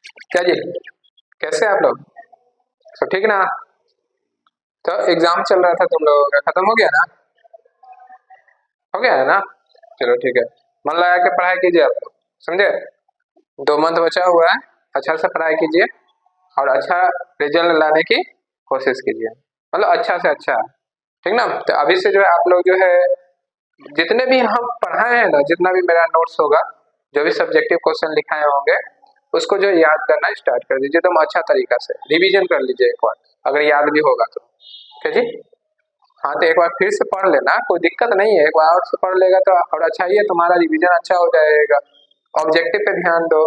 क्या जी, कैसे आप लोग? सब ठीक ना? तो एग्जाम चल रहा था तुम लोगों का, खत्म हो गया ना? हो गया है ना? चलो ठीक है। मन लगा के पढ़ाई कीजिए आप लोग, समझे? 2 मंथ बचा हुआ है, अच्छा से पढ़ाई कीजिए और अच्छा रिजल्ट लाने की कोशिश कीजिए, मतलब अच्छा से अच्छा, ठीक ना? तो अभी से जो है आप लोग जो है जितने भी हम पढ़ाए हैं ना, जितना भी मेरा नोट्स होगा, जो भी सब्जेक्टिव क्वेश्चन लिखाए होंगे, उसको जो है याद करना स्टार्ट कर दीजिए एकदम अच्छा तरीका से, रिवीजन कर लीजिए एक बार, अगर याद भी होगा तो। क्या जी? हाँ, तो एक बार फिर से पढ़ लेना, कोई दिक्कत नहीं है, एक बार और से पढ़ लेगा तो और अच्छा ही है, तुम्हारा रिवीजन अच्छा हो जाएगा। ऑब्जेक्टिव पे ध्यान दो,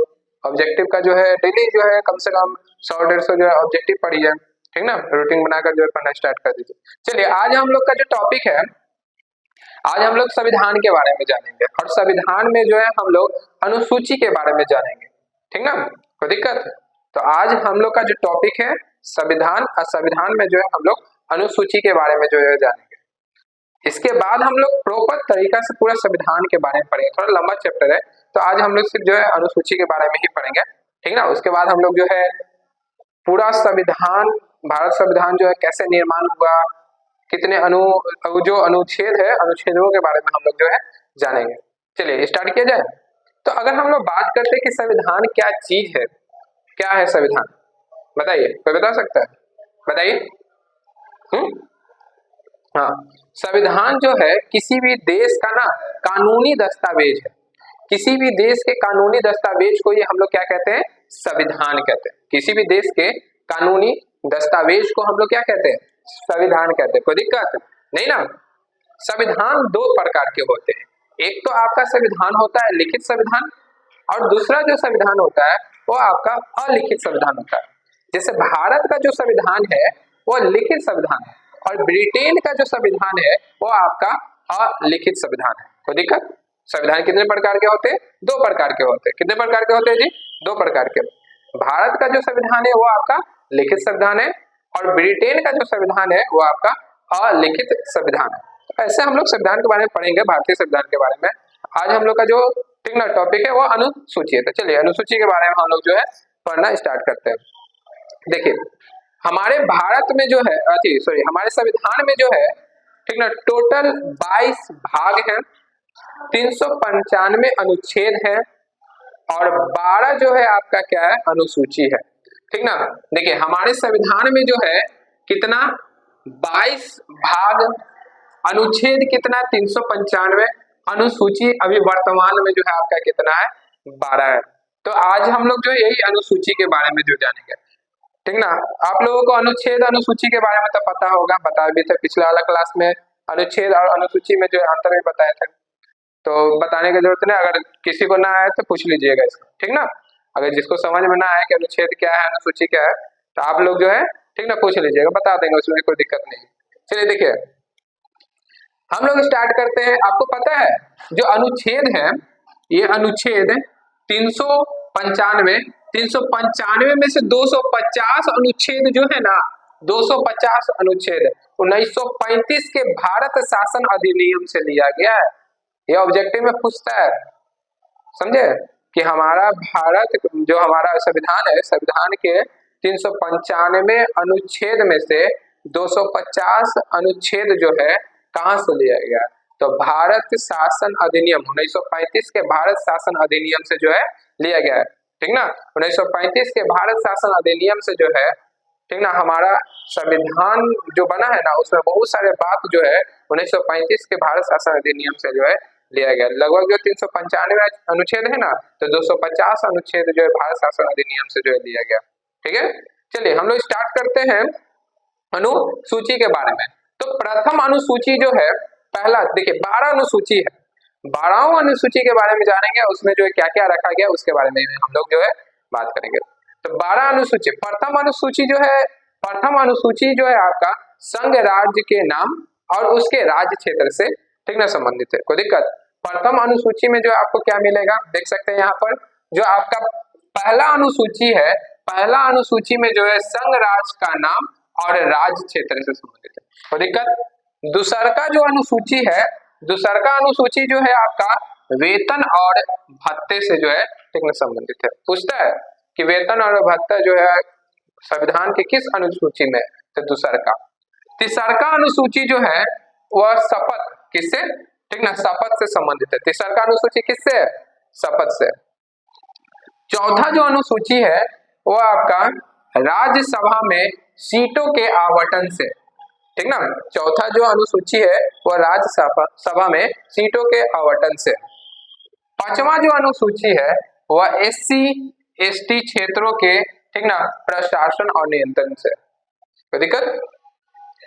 ऑब्जेक्टिव का जो है डेली जो है कम से कम 100-150 जो है ऑब्जेक्टिव पढ़िए, ठीक ना? रूटीन बनाकर जो है पढ़ना स्टार्ट कर दीजिए। चलिए, आज हम लोग का जो टॉपिक है, आज हम लोग संविधान के बारे में जानेंगे और संविधान में जो है हम लोग अनुसूची के बारे में जानेंगे, ठीक ना? कोई दिक्कत? तो आज हम लोग का जो टॉपिक है संविधान, और संविधान में जो है हम लोग अनुसूची के बारे में जो है जानेंगे। इसके बाद हम लोग प्रॉपर तरीका से पूरा संविधान के बारे में पढ़ेंगे, थोड़ा लंबा चैप्टर है, तो आज हम लोग सिर्फ जो है अनुसूची के बारे में ही पढ़ेंगे, ठीक ना? उसके बाद हम लोग जो है पूरा संविधान, भारत संविधान जो है कैसे निर्माण हुआ, कितने जो अनुच्छेद है, अनुच्छेदों के बारे में हम लोग जो है जानेंगे। चलिए स्टार्ट किया जाए। तो अगर हम लोग बात करते हैं कि संविधान क्या चीज है, क्या है संविधान, बताइए, कोई बता सकता है? बताइए। हाँ, संविधान जो है किसी भी देश का ना कानूनी दस्तावेज है, किसी भी देश के कानूनी दस्तावेज को ये हम लोग क्या कहते हैं? संविधान कहते हैं। किसी भी देश के कानूनी दस्तावेज को हम लोग क्या कहते हैं? संविधान कहते हैं। कोई दिक्कत नहीं ना? संविधान 2 प्रकार के होते हैं, एक तो आपका संविधान होता है लिखित संविधान, और दूसरा जो संविधान होता है वो आपका अलिखित संविधान होता है। जैसे भारत का जो संविधान है वो लिखित संविधान है, और ब्रिटेन का जो संविधान है वो आपका अलिखित संविधान है। कोई दिक्कत? संविधान कितने प्रकार के होते हैं? 2 प्रकार के होते हैं। कितने प्रकार के होते हैं जी? 2 प्रकार के। भारत का जो संविधान है वो आपका लिखित संविधान है, और ब्रिटेन का जो संविधान है वो आपका अलिखित संविधान है। तो ऐसे हम लोग संविधान के बारे में पढ़ेंगे, भारतीय संविधान के बारे में। आज हम लोग का जो ठीक ना टॉपिक है वो अनुसूची है। तो चलिए अनुसूची के बारे में हम लोग जो है पढ़ना स्टार्ट करते हैं। देखिए, हमारे भारत में जो है हमारे संविधान में जो है, ठीक ना, टोटल 22 भाग हैं, 395 अनुच्छेद है, और 12 जो है आपका क्या है? अनुसूची है, ठीक ना? देखिए हमारे संविधान में जो है कितना? 22 भाग, अनुच्छेद कितना? 395, अनुसूची अभी वर्तमान में जो है आपका कितना है? 12 है। तो आज हम लोग जो है यही अनुसूची के बारे में जो जानेंगे, ठीक ना? आप लोगों को अनुच्छेद अनुसूची के बारे में तो पता होगा, बताए भी थे पिछले वाला क्लास में, अनुच्छेद और अनुसूची में जो अंतर भी बताए थे, तो बताने की जरूरत नहीं, अगर किसी को ना आए तो पूछ लीजिएगा इसको, ठीक ना? अगर जिसको समझ में ना आए कि अनुच्छेद क्या है, अनुसूची क्या है, तो आप लोग जो है ठीक ना पूछ लीजिएगा, बता देंगे, उसमें कोई दिक्कत नहीं। चलिए देखिए, हम लोग स्टार्ट करते हैं। आपको पता है जो अनुच्छेद है, ये अनुच्छेद 395, 395 में से 250 अनुच्छेद जो है ना, 250 अनुच्छेद 1935 के भारत शासन अधिनियम से लिया गया है। ये ऑब्जेक्टिव में पूछता है, समझे? कि हमारा भारत जो हमारा संविधान है, संविधान के 395 अनुच्छेद में से 250 अनुच्छेद जो है कहाँ से लिया गया? तो भारत शासन अधिनियम 1935 के भारत शासन अधिनियम से जो है लिया गया है, ठीक ना? 1935 के भारत शासन अधिनियम से जो है, ठीक ना, हमारा संविधान जो बना है ना, उसमें बहुत सारे बात जो है 1935 के भारत शासन अधिनियम से जो है लिया गया। लगभग जो 395 अनुच्छेद है ना, तो 250 अनुच्छेद जो है भारत शासन अधिनियम से जो है लिया गया, ठीक है? चलिए हम लोग स्टार्ट करते हैं अनुसूची के बारे में। तो प्रथम अनुसूची जो है, पहला देखिए 12 अनुसूची है, 12 अनुसूची के बारे में जानेंगे, उसमें जो है क्या क्या रखा गया उसके बारे में हम लोग जो है बात करेंगे। तो 12 अनुसूची, प्रथम अनुसूची जो है, प्रथम अनुसूची जो है आपका संघ राज्य के नाम और उसके राज्य क्षेत्र से ठीक ना संबंधित है। कोई दिक्कत? प्रथम अनुसूची में जो आपको क्या मिलेगा, देख सकते हैं यहाँ पर, जो आपका पहला अनुसूची है, पहला अनुसूची में जो है संघ राज्य का नाम और राज्य क्षेत्र से संबंधित है। कोई दिक्कत? दूसरका जो अनुसूची है, दूसरका अनुसूची जो है आपका वेतन और भत्ते से जो है ठीक ना संबंधित है। पूछता है कि वेतन और भत्ता जो है संविधान के किस अनुसूची में, तो दूसरका। तीसरका अनुसूची जो है वह शपथ किससे, ठीक ना, शपथ से संबंधित है। तीसरका अनुसूची किससे, शपथ से। चौथा जो अनुसूची है वो आपका राज्यसभा में सीटों के आवंटन से, ठीक ना। चौथा जो अनुसूची है वो राज्यसभा में सीटों के आवंटन से। पांचवा जो अनुसूची है वह SC ST क्षेत्रों के, ठीक ना, प्रशासन और नियंत्रण से। कोई दिक्कत।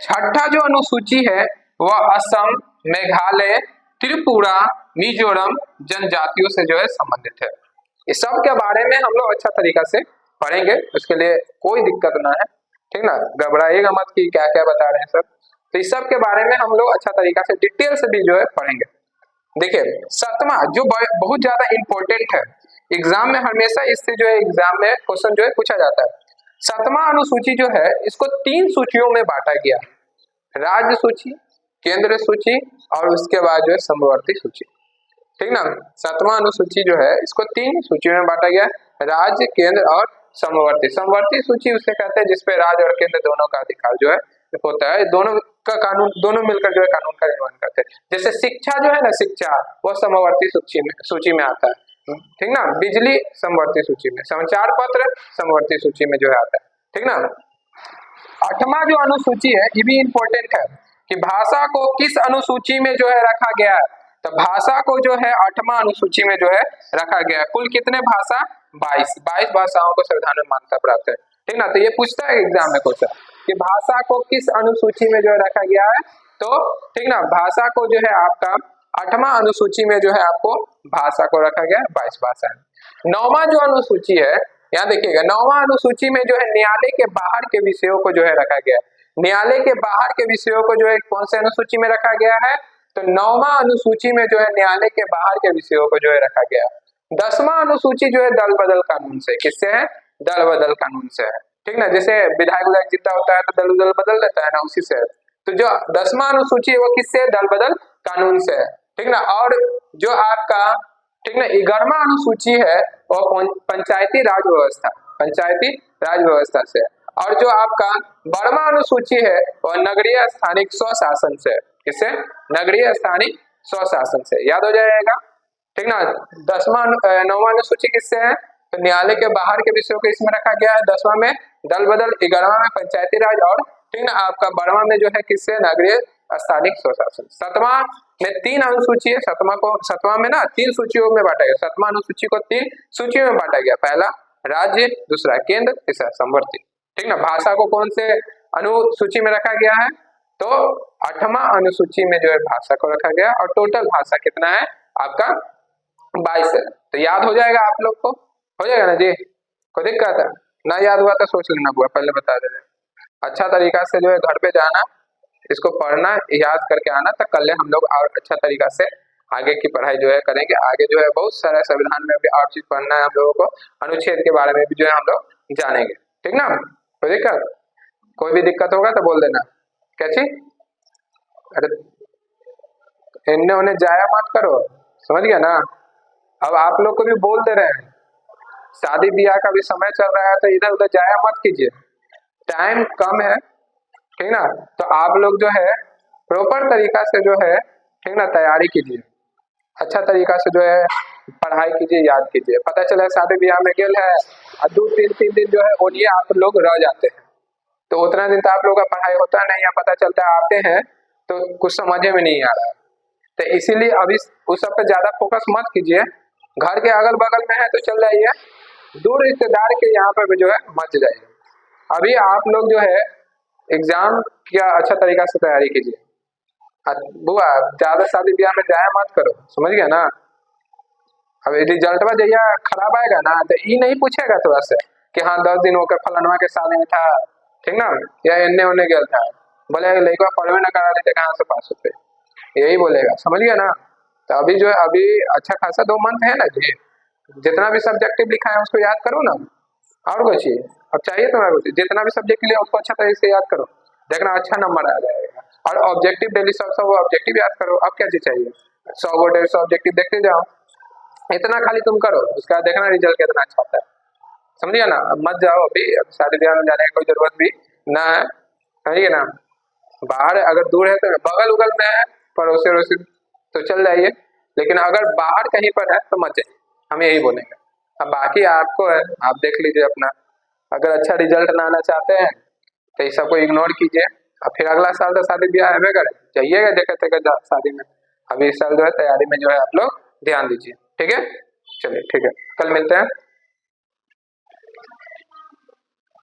छठा जो अनुसूची है वह असम, मेघालय, त्रिपुरा, मिजोरम जनजातियों से जो है संबंधित है। इस सब के बारे में हम लोग अच्छा तरीका से पढ़ेंगे, उसके लिए कोई दिक्कत ना है, ठीक ना। घबराइएगा मत कि क्या क्या बता रहे हैं सर। तो इस सब के बारे में हम लोग अच्छा तरीका से डिटेल से भी जो है पढ़ेंगे। देखिए सातवां जो बहुत ज्यादा इंपॉर्टेंट है, एग्जाम में हमेशा इससे जो है एग्जाम में क्वेश्चन जो है पूछा जाता है। सातवां अनुसूची जो है इसको 3 सूचियों में बांटा गया, राज्य सूची, केंद्र सूची और उसके बाद जो है समवर्ती सूची, ठीक ना। सातवां अनुसूची जो है इसको 3 सूचियों में बांटा गया, राज्य, केंद्र और समवर्ती। समवर्ती सूची उसे कहते हैं जिसपे राज्य और केंद्र दोनों का अधिकार जो है होता है, दोनों का कानून, दोनों मिलकर जो है कानून का निर्माण करते हैं। जैसे शिक्षा जो है ना, शिक्षा वो समवर्ती सूची में आता है, ठीक ना। बिजली समवर्ती सूची में, समाचार पत्र समवर्ती सूची में जो है आता है, ठीक ना। आठवां जो अनुसूची है ये भी इंपॉर्टेंट है कि भाषा को किस अनुसूची में जो है रखा गया है, तो भाषा को जो है 8वां अनुसूची में जो है रखा गया है। कुल कितने भाषा, 22 भाषाओं को संविधान में मान्यता प्राप्त है, ठीक ना। तो ये पूछता है एग्जाम में क्वेश्चन कि भाषा को किस अनुसूची में जो है रखा गया है, तो ठीक ना, भाषा को जो है आपका 8वां अनुसूची में जो है आपको भाषा को रखा गया 22 भाषा है। 9वां जो अनुसूची है, यहाँ देखिएगा 9वां अनुसूची में जो है न्यायालय के बाहर के विषयों को जो है रखा गया है। न्यायालय के बाहर के विषयों को जो है कौन से अनुसूची में रखा गया है, तो 9वां अनुसूची में जो है न्यायालय के बाहर के विषयों को जो है रखा गया है। 10वां अनुसूची जो है दल बदल कानून से, किससे है, दल बदल कानून से है, ठीक ना। जैसे विधायक जितना होता है तो दल बदल देता है ना, उसी से। तो जो 10वां अनुसूची है वो किससे, दल बदल कानून से है, ठीक ना। और जो आपका, ठीक ना, 11वां अनुसूची है वो पंचायती राज व्यवस्था, पंचायती राज व्यवस्था से। और जो आपका 12वां अनुसूची है वो नगरीय स्थानिक स्वशासन से, किससे, नगरीय स्थानिक स्वशासन से, याद हो जाएगा, ठीक ना। 9वां अनुसूची किससे है, तो न्यायालय के बाहर के विषयों को इसमें रखा गया है। 10वां में दल बदल, 11वां में पंचायती राज और, ठीक ना, आपका 12वां में जो है किससे, नगरीय स्थानिक स्वशासन। 7वां में 3 अनुसूची है, 7वां में ना 3 सूचियों में बांटा गया। 7वां अनुसूची को 3 सूचियों में बांटा गया, पहला राज्य, दूसरा केंद्र, तीसरा समवर्ती, ठीक ना। भाषा को कौन से अनुसूची में रखा गया है, तो 8वां अनुसूची में जो है भाषा को रखा गया। और टोटल भाषा कितना है आपका, 22 है। तो याद हो जाएगा आप लोग को, हो जाएगा ना जी, कोई दिक्कत है ना, याद हुआ तो सोच लेना बुआ, पहले बता दे रहे। अच्छा तरीका से जो है घर पे जाना, इसको पढ़ना, याद करके आना, तो कल हम लोग और अच्छा तरीका से आगे की पढ़ाई जो है करेंगे। आगे जो है बहुत सारा संविधान में भी और चीज पढ़ना है हम लोगों को, अनुच्छेद के बारे में भी जो है हम लोग जानेंगे, ठीक ना। कोई दिक्कत, कोई भी दिक्कत होगा तो बोल देना। क्या चीज, अरे इन्हें उन्हें जाया मत करो, समझ गया ना। अब आप लोग को भी बोल दे रहे हैं, शादी ब्याह का भी समय चल रहा है तो इधर उधर जाया मत कीजिए, टाइम कम है, ठीक ना। तो आप लोग जो है प्रॉपर तरीका से जो है, ठीक ना, तैयारी कीजिए, अच्छा तरीका से जो है पढ़ाई कीजिए, याद कीजिए। पता चला शादी ब्याह में गेल है और 2-3 दिन जो है ओलिए आप लोग रह जाते हैं, तो उतना दिन तो आप लोग का पढ़ाई होता नहीं है, पता चलता है आते हैं तो कुछ समझे में नहीं आ रहा है। तो इसीलिए अभी उस सब पे ज्यादा फोकस मत कीजिए। घर के अगल बगल में है तो चल जाइए, दूर रिश्तेदार के यहाँ पर जो है मत जाइए। अभी आप लोग जो है एग्जाम का अच्छा तरीका से तैयारी कीजिए। बुआ ज्यादा शादी ब्याह में जाया मत करो, समझ गया ना। अब रिजल्ट में जैया खराब आएगा ना तो ये नहीं पूछेगा थोड़ा से कि हाँ 10 दिन होकर फलनवा के शादी में था, ठीक ना, या इन्ने उन्ने गया था, बोले लड़का पढ़वे ना करा लेते कहाँ से पास होते, यही बोलेगा, समझ गया ना। तो अभी जो है अभी अच्छा खासा 2 मंथ है ना जी, जितना भी सब्जेक्टिव लिखा है उसको याद करो ना, और कुछ चाहिए, अब चाहिए तुम्हारा कुछ, जितना भी सब्जेक्ट लिया उसको अच्छा तरीके से याद करो, देखना अच्छा नंबर आ जाएगा। और ऑब्जेक्टिव डेली सब ऑब्जेक्टिव याद करो। अब क्या चीज चाहिए, 100 ऑब्जेक्टिव देखते जाओ, इतना खाली तुम करो, उसका देखना रिजल्ट कितना अच्छा आता है, समझिए ना। अब मत जाओ अभी, अब शादी ब्याह में जाने की कोई जरूरत भी ना है, समझिए ना। बाहर अगर दूर है तो बगल उगल में है, पड़ोसी वड़ोसी तो चल जाइए, लेकिन अगर बाहर कहीं पर है तो मत जाइए, हम यही बोलेंगे। अब बाकी आपको है, आप देख लीजिए अपना। अगर अच्छा रिजल्ट ना आना चाहते हैं तो इस सबको इग्नोर कीजिए, और फिर अगला साल तो शादी ब्याह है करे, जाइएगा देखे थे शादी में। अभी इस साल जो है तैयारी में जो है आप लोग ध्यान दीजिए, ठीक है। चलिए ठीक है, कल मिलते हैं।